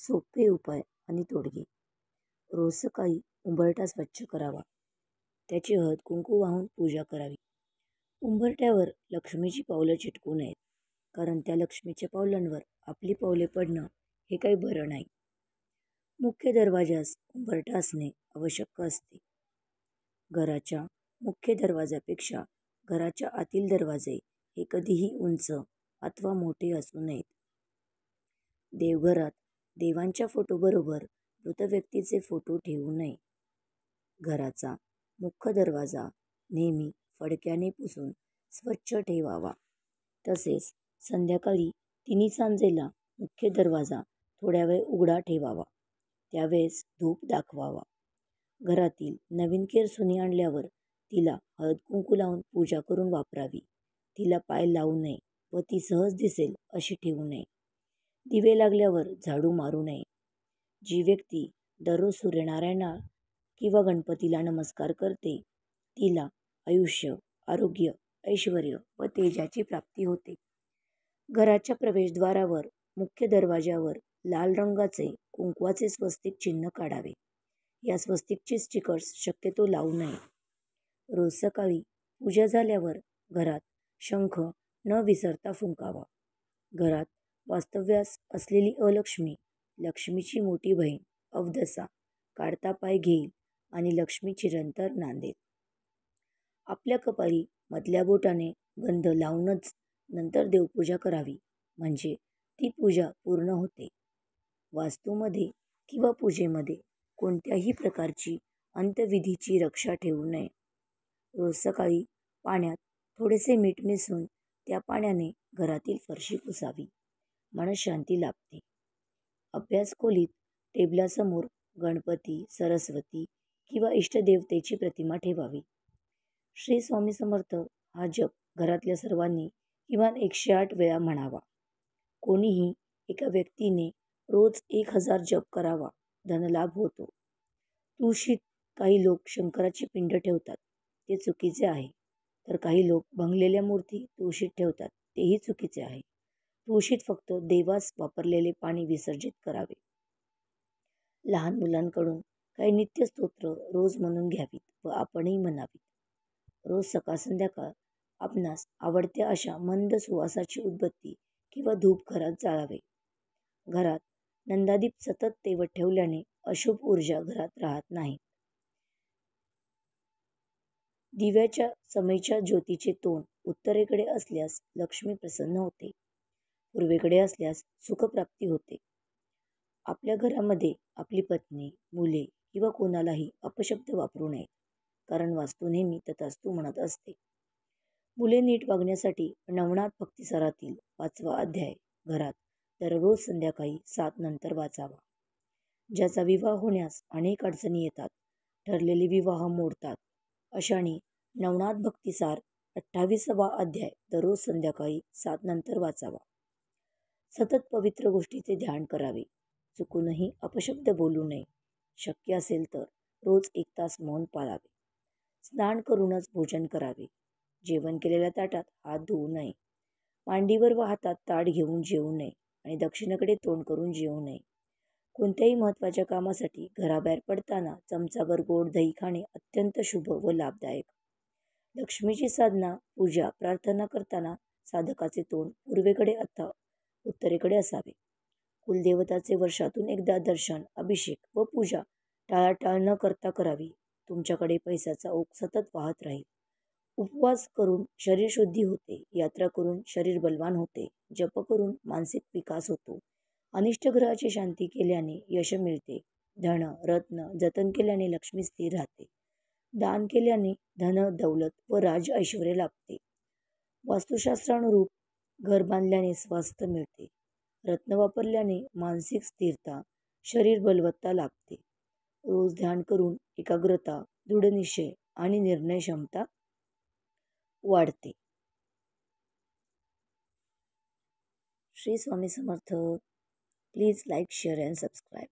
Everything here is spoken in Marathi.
सोपे उपाय आणि तोडगे. रोज सकाळी उंबरठा स्वच्छ करावा. त्याची हळद कुंकू वाहून पूजा करावी. उंबरठ्यावर लक्ष्मीची पावलं चिटकू नयेत, कारण त्या लक्ष्मीच्या पावलांवर आपली पावले पडणं हे काही बरं नाही. मुख्य दरवाजास उंबरठा असणे आवश्यक असते. घराच्या मुख्य दरवाजापेक्षा घराच्या आतील दरवाजे हे कधीही उंच अथवा मोठे असू नयेत. देवघरात देवांच्या फोटोबरोबर मृत व्यक्तीचे फोटो ठेवू नये. घराचा मुख्य दरवाजा नेहमी फडक्याने पुसून स्वच्छ ठेवावा. तसेच संध्याकाळी तिन्ही सांजेला मुख्य दरवाजा थोड्या वेळ उघडा ठेवावा. त्यावेळेस धूप दाखवावा. घरातील नवीन केरसुनी आणल्यावर तिला हळद कुंकू लावून पूजा करून वापरावी. तिला पाय लावू नये व ती सहज दिसेल अशी ठेवू नये. दिवे लागल्यावर झाडू मारू नये. जी व्यक्ती दररोज सूर्यनारायणा किंवा गणपतीला नमस्कार करते तिला आयुष्य, आरोग्य, ऐश्वर्य व तेजाची प्राप्ती होते. घराच्या प्रवेशद्वारावर मुख्य दरवाजावर लाल रंगाचे कुंकवाचे स्वस्तिक चिन्ह काढावे. या स्वस्तिकचे स्टिकर्स शक्यतो लावू नये. रोज सकाळी पूजा झाल्यावर घरात शंख न विसरता फुंकावा. घरात वास्तव्यास असलेली अलक्ष्मी लक्ष्मीची मोठी बहीण अवदसा काढता पाय घेईल आणि लक्ष्मी चिरंतर नांदेल. आपल्या कपाळी मधल्या बोटाने गंध लावूनच नंतर देवपूजा करावी, म्हणजे ती पूजा पूर्ण होते. वास्तूमध्ये किंवा पूजेमध्ये कोणत्याही प्रकारची अंत्यविधीची रक्षा ठेवू नये. रोज सकाळी पाण्यात थोडेसे मीठ मिसळून त्या पाण्याने घरातील फरशी पुसावी. मनःशांती लाभते. अभ्यास खोलीत टेबलासमोर गणपती, सरस्वती किंवा इष्टदेवतेची प्रतिमा ठेवावी. श्री स्वामी समर्थ हा जप घरातल्या सर्वांनी किमान 108 वेळा म्हणावा. कोणीही एका व्यक्तीने रोज 1000 जप करावा. धनलाभ होतो. तुळशीत काही लोक शंकराची पिंड ठेवतात, ते चुकीचे आहे. तर काही लोक भंगलेल्या मूर्ती तुळशीत ठेवतात, तेही चुकीचे आहे. तुळशीत फक्त देवास वापरलेले पाणी विसर्जित करावे. लहान मुलांकडून काही नित्यस्तोत्र रोज म्हणून घ्यावीत व आपणही म्हणावीत. रोज सकाळ संध्याकाळ आपणास आवडत्या अशा मंद सुवासाची उदबत्ती किंवा धूप घरात जाळावे. घरात नंदादीप सतत तेवत ठेवल्याने अशुभ ऊर्जा घरात राहत नाही. दिव्याच्या समईच्या ज्योतीचे तोंड उत्तरेकडे असल्यास लक्ष्मी प्रसन्न होते. पूर्वेकडे असल्यास सुखप्राप्ती होते. आपल्या घरामध्ये आपली पत्नी, मुले किंवा कोणालाही अपशब्द वापरू नयेत, कारण वास्तू नेहमी तथास्तु म्हणत असते. मुले नीट वागण्यासाठी नवनाथ भक्तिसारातील 5वा अध्याय घरात दररोज संध्याकाळी 7 नंतर वाचावा. ज्याचा विवाह होण्यास अनेक अडचणी येतात, ठरलेले विवाह मोडतात, अशाने नवनाथ भक्तिसार 28वा अध्याय दररोज संध्याकाळी 7 नंतर वाचावा. सतत पवित्र गोष्टीचे ध्यान करावे. चुकूनही अपशब्द बोलू नये. शक्य असेल तर रोज 1 तास मौन पाळावे. स्नान करूनच भोजन करावे. जेवण केलेल्या ताटात हात धुवू नये. मांडीवर व हातात ताट घेऊन जेवू नये आणि दक्षिणेकडे तोंड करून जेवू नये. कोणत्याही महत्त्वाच्या कामासाठी घराबाहेर पडताना चमचाभर गोड दही खाणे अत्यंत शुभ व लाभदायक. लक्ष्मीची साधना, पूजा, प्रार्थना करताना साधकाचे तोंड पूर्वेकडे अथवा उत्तरेकडे असावे. कुलदेवताचे वर्षातून एकदा दर्शन, अभिषेक व पूजा टाळाटाळ न करता करावी. तुमच्याकडे पैशाचा ओघ सतत वाहत राहील. उपवास करून शरीर शुद्धी होते. यात्रा करून शरीर बलवान होते. जप करून मानसिक विकास होतो. अनिष्ट ग्रहाची शांती केल्याने यश मिळते. धन, रत्न जतन केल्याने लक्ष्मी स्थिर राहते. दान केल्याने धन, दौलत व राज ऐश्वर्य लाभते. वास्तुशास्त्रानुरूप घर बांधल्याने स्वास्थ्य मिळते. रत्न वापरल्याने मानसिक स्थिरता, शरीर बलवत्ता लाभते. रोज ध्यान करून एकाग्रता, दृढनिश्चय आणि निर्णय क्षमता वाढते. Shri Swami Samarth. Please like, share and subscribe.